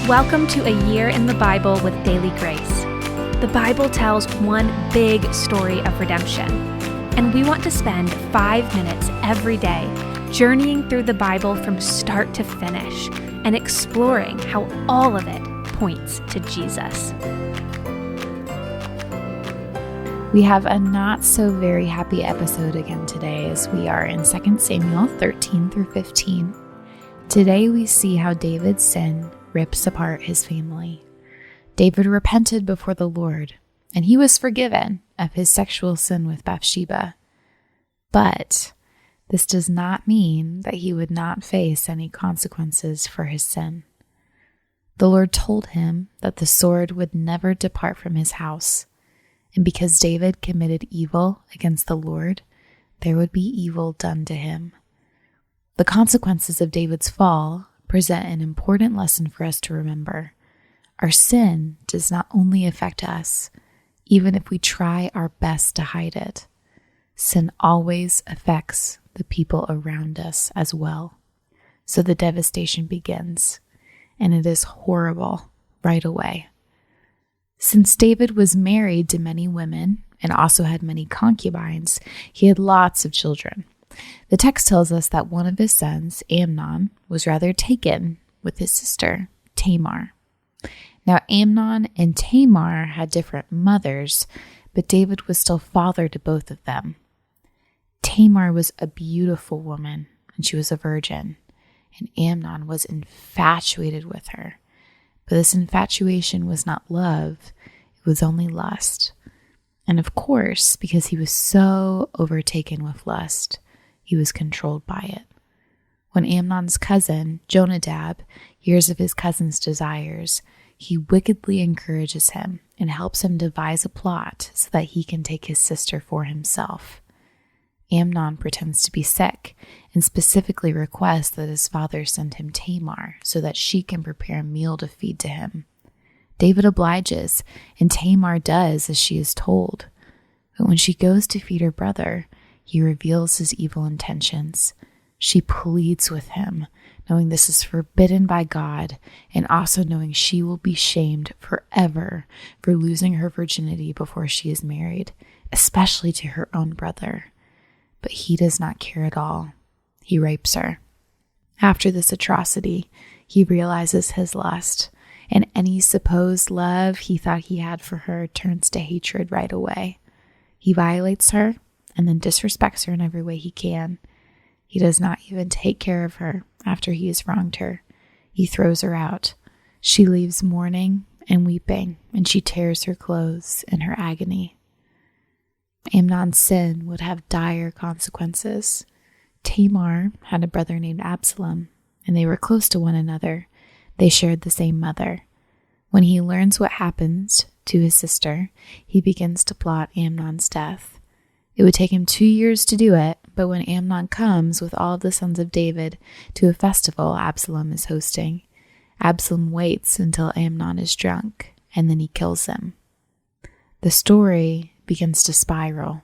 Welcome to A Year in the Bible with Daily Grace. The Bible tells one big story of redemption, and we want to spend 5 minutes every day journeying through the Bible from start to finish and exploring how all of it points to Jesus. We have a not so very happy episode again today as we are in 2 Samuel 13 through 15. Today we see how David's sin rips apart his family. David repented before the Lord, and he was forgiven of his sexual sin with Bathsheba. But this does not mean that he would not face any consequences for his sin. The Lord told him that the sword would never depart from his house, and because David committed evil against the Lord, there would be evil done to him. The consequences of David's fall present an important lesson for us to remember. Our sin does not only affect us, even if we try our best to hide it. Sin always affects the people around us as well. So the devastation begins, and it is horrible right away. Since David was married to many women and also had many concubines, he had lots of children. The text tells us that one of his sons, Amnon, was rather taken with his sister, Tamar. Now, Amnon and Tamar had different mothers, but David was still father to both of them. Tamar was a beautiful woman, and she was a virgin, and Amnon was infatuated with her. But this infatuation was not love, it was only lust. And of course, because he was so overtaken with lust, he was controlled by it. When Amnon's cousin, Jonadab, hears of his cousin's desires, he wickedly encourages him and helps him devise a plot so that he can take his sister for himself. Amnon pretends to be sick and specifically requests that his father send him Tamar so that she can prepare a meal to feed to him. David obliges, and Tamar does as she is told. But when she goes to feed her brother, he reveals his evil intentions. She pleads with him, knowing this is forbidden by God, and also knowing she will be shamed forever for losing her virginity before she is married, especially to her own brother. But he does not care at all. He rapes her. After this atrocity, he realizes his lust, and any supposed love he thought he had for her turns to hatred right away. He violates her and then disrespects her in every way he can. He does not even take care of her after he has wronged her. He throws her out. She leaves mourning and weeping, and she tears her clothes in her agony. Amnon's sin would have dire consequences. Tamar had a brother named Absalom, and they were close to one another. They shared the same mother. When he learns what happens to his sister, he begins to plot Amnon's death. It would take him 2 years to do it, but when Amnon comes with all of the sons of David to a festival Absalom is hosting, Absalom waits until Amnon is drunk, and then he kills him. The story begins to spiral.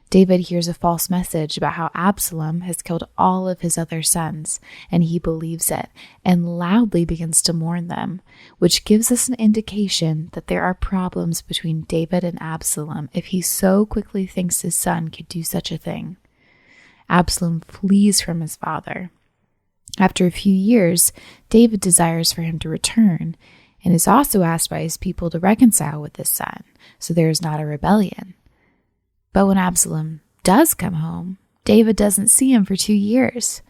David hears a false message about how Absalom has killed all of his other sons, and he believes it and loudly begins to mourn them, which gives us an indication that there are problems between David and Absalom if he so quickly thinks his son could do such a thing. Absalom flees from his father. After a few years, David desires for him to return and is also asked by his people to reconcile with his son, so there is not a rebellion. But when Absalom does come home, David doesn't see him for 2 years.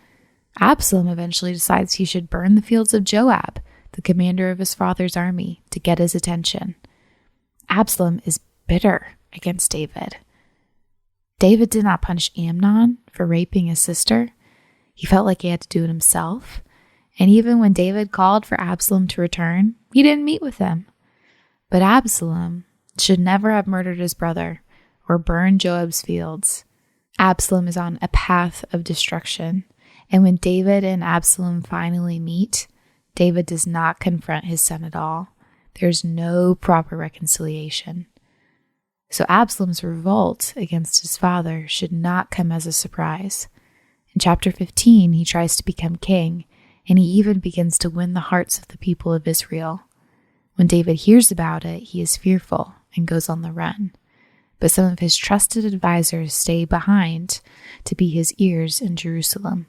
Absalom eventually decides he should burn the fields of Joab, the commander of his father's army, to get his attention. Absalom is bitter against David. David did not punish Amnon for raping his sister. He felt like he had to do it himself. And even when David called for Absalom to return, he didn't meet with him. But Absalom should never have murdered his brother or burned Joab's fields. Absalom is on a path of destruction. And when David and Absalom finally meet, David does not confront his son at all. There's no proper reconciliation. So Absalom's revolt against his father should not come as a surprise. In chapter 15, he tries to become king, and he even begins to win the hearts of the people of Israel. When David hears about it, he is fearful and goes on the run. But some of his trusted advisors stay behind to be his ears in Jerusalem.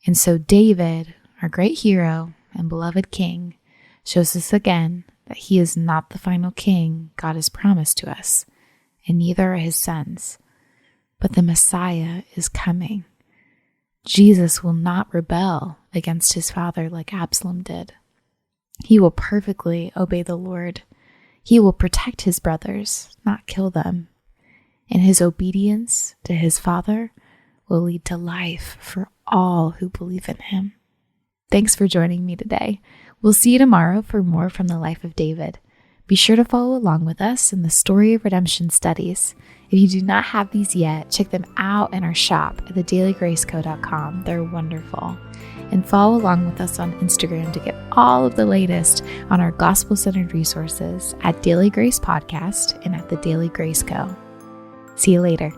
And so David, our great hero and beloved king, shows us again that he is not the final king God has promised to us, and neither are his sons. But the Messiah is coming. Jesus will not rebel against his father like Absalom did. He will perfectly obey the Lord. He will protect his brothers, not kill them. And his obedience to his father will lead to life for all who believe in him. Thanks for joining me today. We'll see you tomorrow for more from the life of David. Be sure to follow along with us in the Story of Redemption studies. If you do not have these yet, check them out in our shop at thedailygraceco.com. They're wonderful. And follow along with us on Instagram to get all of the latest on our gospel-centered resources at Daily Grace Podcast and at the Daily Grace Co. See you later.